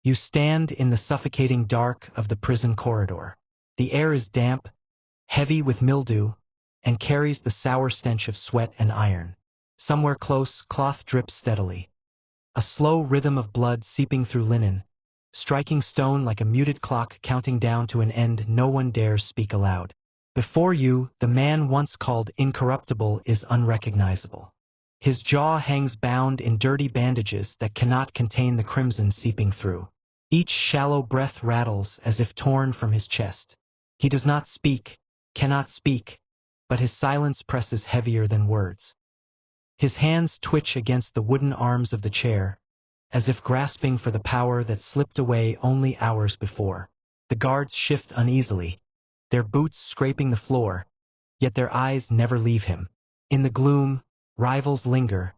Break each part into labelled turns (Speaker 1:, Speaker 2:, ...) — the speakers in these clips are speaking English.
Speaker 1: You stand in the suffocating dark of the prison corridor. The air is damp, heavy with mildew, and carries the sour stench of sweat and iron. Somewhere close, cloth drips steadily. A slow rhythm of blood seeping through linen, striking stone like a muted clock counting down to an end no one dares speak aloud. Before you, the man once called incorruptible is unrecognizable. His jaw hangs bound in dirty bandages that cannot contain the crimson seeping through. Each shallow breath rattles as if torn from his chest. He does not speak, cannot speak, but his silence presses heavier than words. His hands twitch against the wooden arms of the chair, as if grasping for the power that slipped away only hours before. The guards shift uneasily, their boots scraping the floor, yet their eyes never leave him. In the gloom, rivals linger,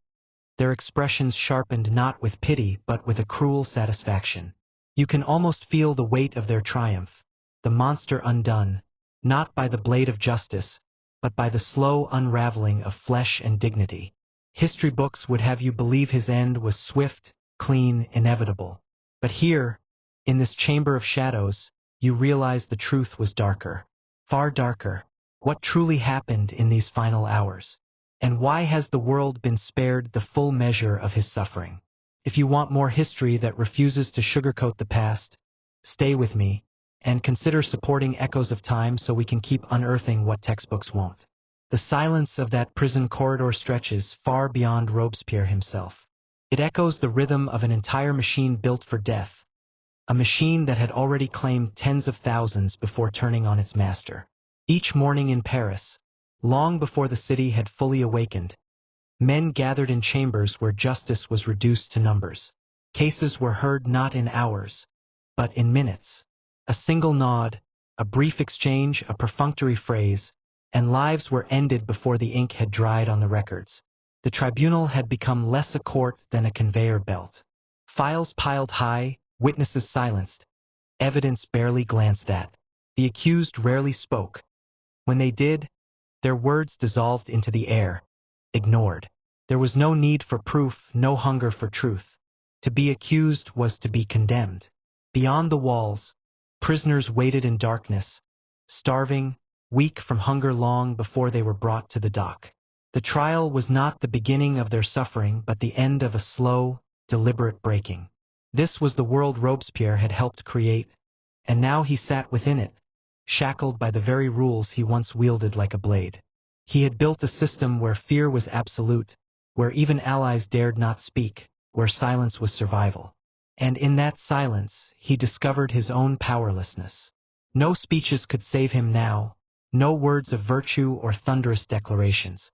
Speaker 1: their expressions sharpened not with pity but with a cruel satisfaction. You can almost feel the weight of their triumph, the monster undone, not by the blade of justice, but by the slow unraveling of flesh and dignity. History books would have you believe his end was swift, clean, inevitable. But here, in this chamber of shadows, you realize the truth was darker, far darker. What truly happened in these final hours? And why has the world been spared the full measure of his suffering? If you want more history that refuses to sugarcoat the past, stay with me, and consider supporting Echoes of Time so we can keep unearthing what textbooks won't. The silence of that prison corridor stretches far beyond Robespierre himself. It echoes the rhythm of an entire machine built for death, a machine that had already claimed tens of thousands before turning on its master. Each morning in Paris, long before the city had fully awakened, men gathered in chambers where justice was reduced to numbers. Cases were heard not in hours, but in minutes. A single nod, a brief exchange, a perfunctory phrase, and lives were ended before the ink had dried on the records. The tribunal had become less a court than a conveyor belt. Files piled high, witnesses silenced, evidence barely glanced at. The accused rarely spoke. When they did, their words dissolved into the air, ignored. There was no need for proof, no hunger for truth. To be accused was to be condemned. Beyond the walls, prisoners waited in darkness, starving, weak from hunger long before they were brought to the dock. The trial was not the beginning of their suffering but the end of a slow, deliberate breaking. This was the world Robespierre had helped create, and now he sat within it, shackled by the very rules he once wielded like a blade. He had built a system where fear was absolute, where even allies dared not speak, where silence was survival. And in that silence, he discovered his own powerlessness. No speeches could save him now, no words of virtue or thunderous declarations.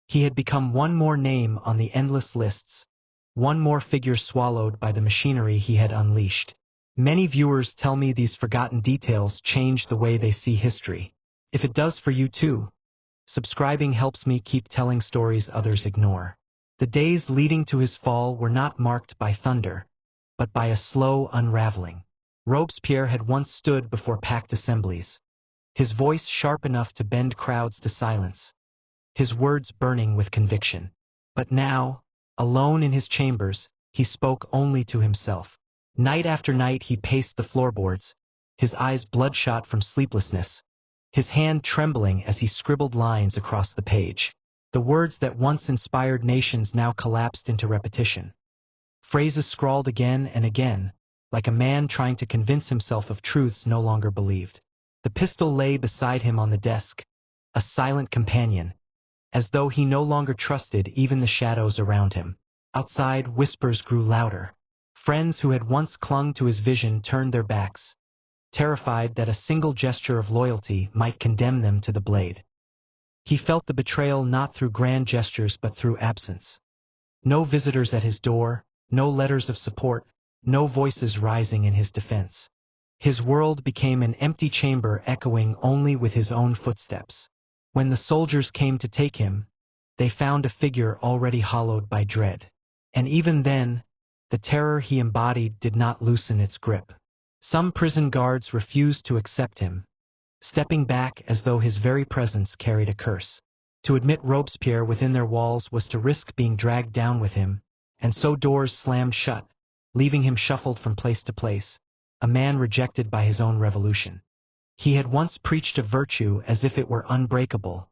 Speaker 1: He had become one more name on the endless lists, one more figure swallowed by the machinery he had unleashed. Many viewers tell me these forgotten details change the way they see history. If it does for you too, subscribing helps me keep telling stories others ignore. The days leading to his fall were not marked by thunder, but by a slow unraveling. Robespierre had once stood before packed assemblies, his voice sharp enough to bend crowds to silence, his words burning with conviction. But now, alone in his chambers, he spoke only to himself. Night after night he paced the floorboards, his eyes bloodshot from sleeplessness, his hand trembling as he scribbled lines across the page. The words that once inspired nations now collapsed into repetition. Phrases scrawled again and again, like a man trying to convince himself of truths no longer believed. The pistol lay beside him on the desk, a silent companion, as though he no longer trusted even the shadows around him. Outside, whispers grew louder. Friends who had once clung to his vision turned their backs, terrified that a single gesture of loyalty might condemn them to the blade. He felt the betrayal not through grand gestures but through absence. No visitors at his door, no letters of support, no voices rising in his defense. His world became an empty chamber echoing only with his own footsteps. When the soldiers came to take him, they found a figure already hollowed by dread. And even then, the terror he embodied did not loosen its grip. Some prison guards refused to accept him, stepping back as though his very presence carried a curse. To admit Robespierre within their walls was to risk being dragged down with him, and so doors slammed shut, leaving him shuffled from place to place, a man rejected by his own revolution. He had once preached of virtue as if it were unbreakable,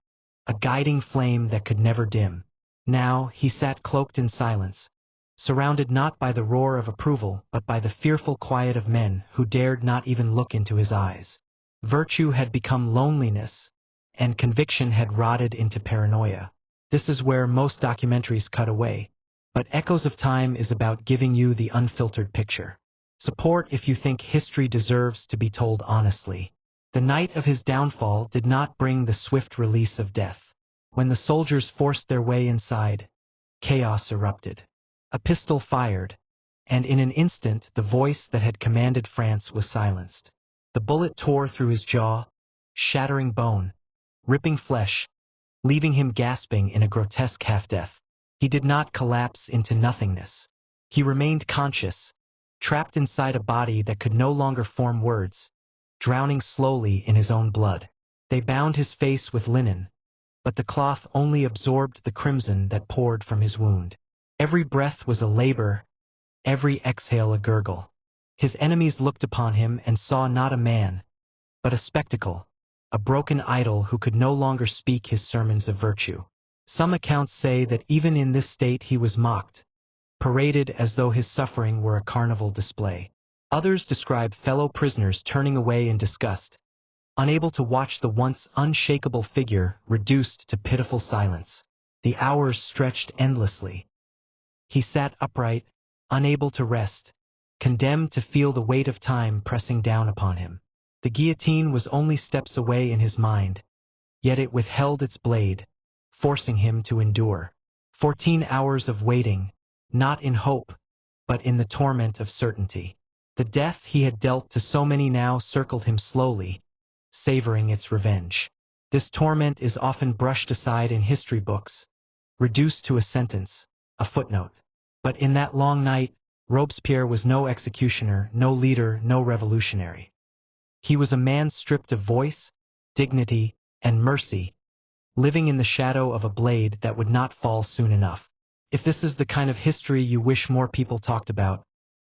Speaker 1: a guiding flame that could never dim. Now he sat cloaked in silence, surrounded not by the roar of approval but by the fearful quiet of men who dared not even look into his eyes. Virtue had become loneliness, and conviction had rotted into paranoia. This is where most documentaries cut away, but Echoes of Time is about giving you the unfiltered picture. Support if you think history deserves to be told honestly. The night of his downfall did not bring the swift release of death. When the soldiers forced their way inside, chaos erupted. A pistol fired, and in an instant the voice that had commanded France was silenced. The bullet tore through his jaw, shattering bone, ripping flesh, leaving him gasping in a grotesque half-death. He did not collapse into nothingness. He remained conscious, trapped inside a body that could no longer form words, drowning slowly in his own blood. They bound his face with linen, but the cloth only absorbed the crimson that poured from his wound. Every breath was a labor, every exhale a gurgle. His enemies looked upon him and saw not a man, but a spectacle, a broken idol who could no longer speak his sermons of virtue. Some accounts say that even in this state he was mocked, paraded as though his suffering were a carnival display. Others describe fellow prisoners turning away in disgust, unable to watch the once unshakable figure reduced to pitiful silence. The hours stretched endlessly. He sat upright, unable to rest, condemned to feel the weight of time pressing down upon him. The guillotine was only steps away in his mind, yet it withheld its blade, forcing him to endure. 14 hours of waiting, not in hope, but in the torment of certainty. The death he had dealt to so many now circled him slowly, savoring its revenge. This torment is often brushed aside in history books, reduced to a sentence, a footnote. But in that long night, Robespierre was no executioner, no leader, no revolutionary. He was a man stripped of voice, dignity, and mercy, living in the shadow of a blade that would not fall soon enough. If this is the kind of history you wish more people talked about,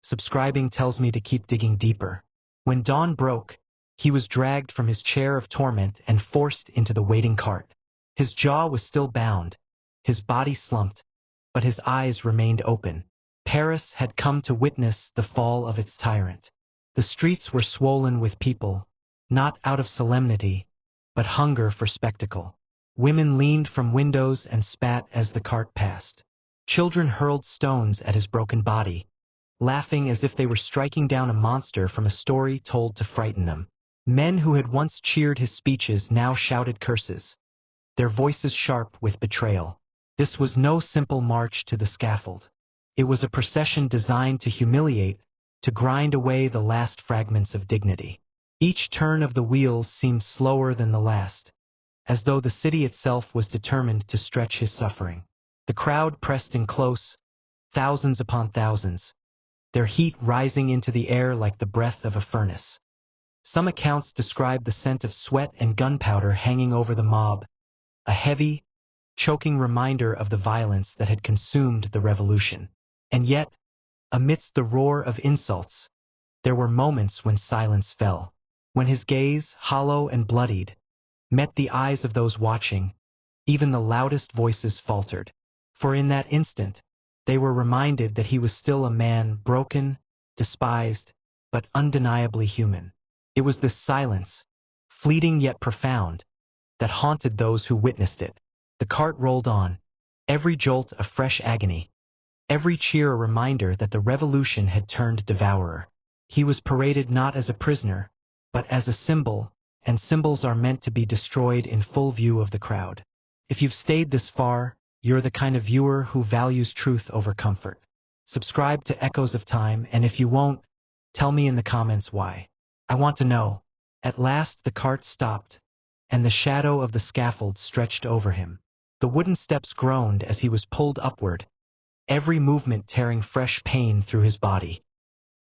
Speaker 1: subscribing tells me to keep digging deeper. When dawn broke, he was dragged from his chair of torment and forced into the waiting cart. His jaw was still bound, his body slumped, but his eyes remained open. Paris had come to witness the fall of its tyrant. The streets were swollen with people, not out of solemnity, but hunger for spectacle. Women leaned from windows and spat as the cart passed. Children hurled stones at his broken body, laughing as if they were striking down a monster from a story told to frighten them. Men who had once cheered his speeches now shouted curses, their voices sharp with betrayal. This was no simple march to the scaffold. It was a procession designed to humiliate, to grind away the last fragments of dignity. Each turn of the wheels seemed slower than the last, as though the city itself was determined to stretch his suffering. The crowd pressed in close, thousands upon thousands, their heat rising into the air like the breath of a furnace. Some accounts describe the scent of sweat and gunpowder hanging over the mob, a heavy, choking reminder of the violence that had consumed the revolution. And yet, amidst the roar of insults, there were moments when silence fell, when his gaze, hollow and bloodied, met the eyes of those watching. Even the loudest voices faltered. For in that instant, they were reminded that he was still a man, broken, despised, but undeniably human. It was this silence, fleeting yet profound, that haunted those who witnessed it. The cart rolled on, every jolt a fresh agony, every cheer a reminder that the revolution had turned devourer. He was paraded not as a prisoner, but as a symbol, and symbols are meant to be destroyed in full view of the crowd. If you've stayed this far, you're the kind of viewer who values truth over comfort. Subscribe to Echoes of Time, and if you won't, tell me in the comments why. I want to know. At last the cart stopped, and the shadow of the scaffold stretched over him. The wooden steps groaned as he was pulled upward, every movement tearing fresh pain through his body.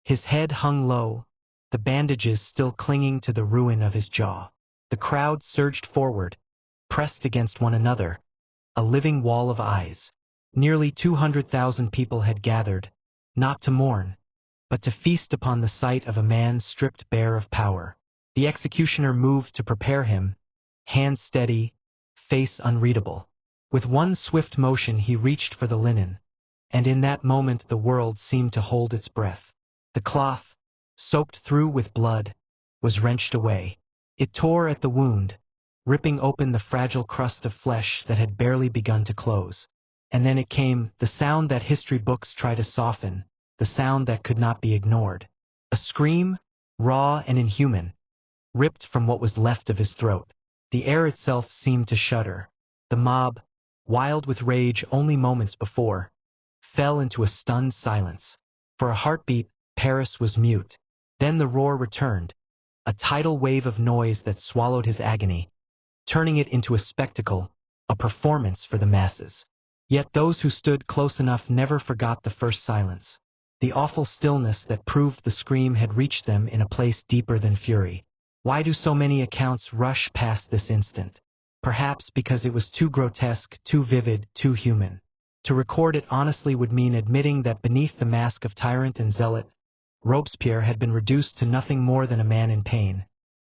Speaker 1: His head hung low, the bandages still clinging to the ruin of his jaw. The crowd surged forward, pressed against one another, a living wall of eyes. Nearly 200,000 people had gathered, not to mourn, but to feast upon the sight of a man stripped bare of power. The executioner moved to prepare him, hands steady, face unreadable. With one swift motion he reached for the linen, and in that moment the world seemed to hold its breath. The cloth, soaked through with blood, was wrenched away. It tore at the wound, ripping open the fragile crust of flesh that had barely begun to close. And then it came, the sound that history books try to soften, the sound that could not be ignored. A scream, raw and inhuman, ripped from what was left of his throat. The air itself seemed to shudder. The mob, wild with rage only moments before, fell into a stunned silence. For a heartbeat, Paris was mute. Then the roar returned, a tidal wave of noise that swallowed his agony, turning it into a spectacle, a performance for the masses. Yet those who stood close enough never forgot the first silence, the awful stillness that proved the scream had reached them in a place deeper than fury. Why do so many accounts rush past this instant? Perhaps because it was too grotesque, too vivid, too human. To record it honestly would mean admitting that beneath the mask of tyrant and zealot, Robespierre had been reduced to nothing more than a man in pain,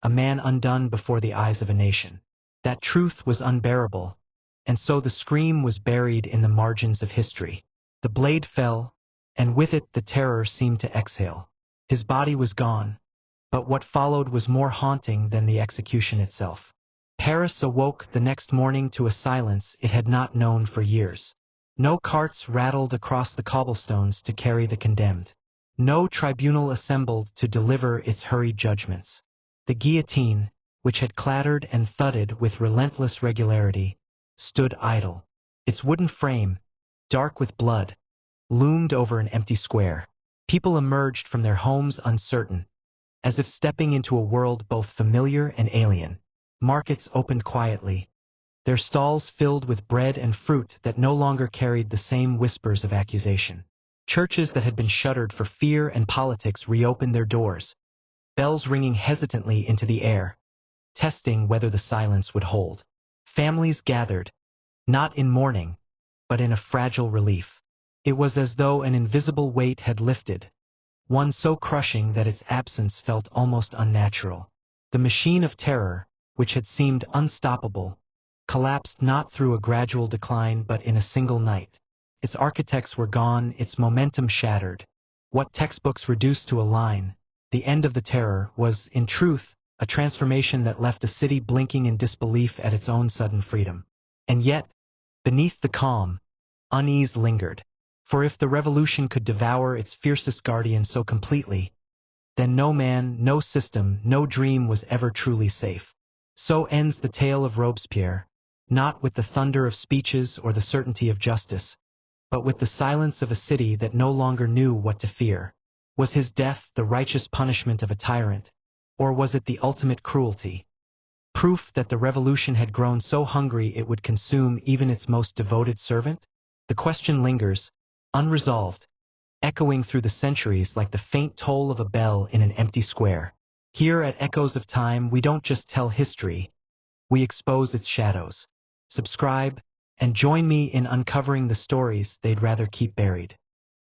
Speaker 1: a man undone before the eyes of a nation. That truth was unbearable, and so the scream was buried in the margins of history. The blade fell, and with it the terror seemed to exhale. His body was gone, but what followed was more haunting than the execution itself. Paris awoke the next morning to a silence it had not known for years. No carts rattled across the cobblestones to carry the condemned. No tribunal assembled to deliver its hurried judgments. The guillotine, which had clattered and thudded with relentless regularity, stood idle. Its wooden frame, dark with blood, loomed over an empty square. People emerged from their homes uncertain, as if stepping into a world both familiar and alien. Markets opened quietly, their stalls filled with bread and fruit that no longer carried the same whispers of accusation. Churches that had been shuttered for fear and politics reopened their doors, bells ringing hesitantly into the air, testing whether the silence would hold. Families gathered, not in mourning, but in a fragile relief. It was as though an invisible weight had lifted, one so crushing that its absence felt almost unnatural. The machine of terror, which had seemed unstoppable, collapsed not through a gradual decline but in a single night. Its architects were gone, its momentum shattered. What textbooks reduced to a line, the end of the terror, was, in truth, a transformation that left a city blinking in disbelief at its own sudden freedom. And yet, beneath the calm, unease lingered. For if the revolution could devour its fiercest guardian so completely, then no man, no system, no dream was ever truly safe. So ends the tale of Robespierre, not with the thunder of speeches or the certainty of justice, but with the silence of a city that no longer knew what to fear. Was his death the righteous punishment of a tyrant, or was it the ultimate cruelty? Proof that the revolution had grown so hungry it would consume even its most devoted servant? The question lingers, unresolved, echoing through the centuries like the faint toll of a bell in an empty square. Here at Echoes of Time, we don't just tell history, we expose its shadows. Subscribe, and join me in uncovering the stories they'd rather keep buried.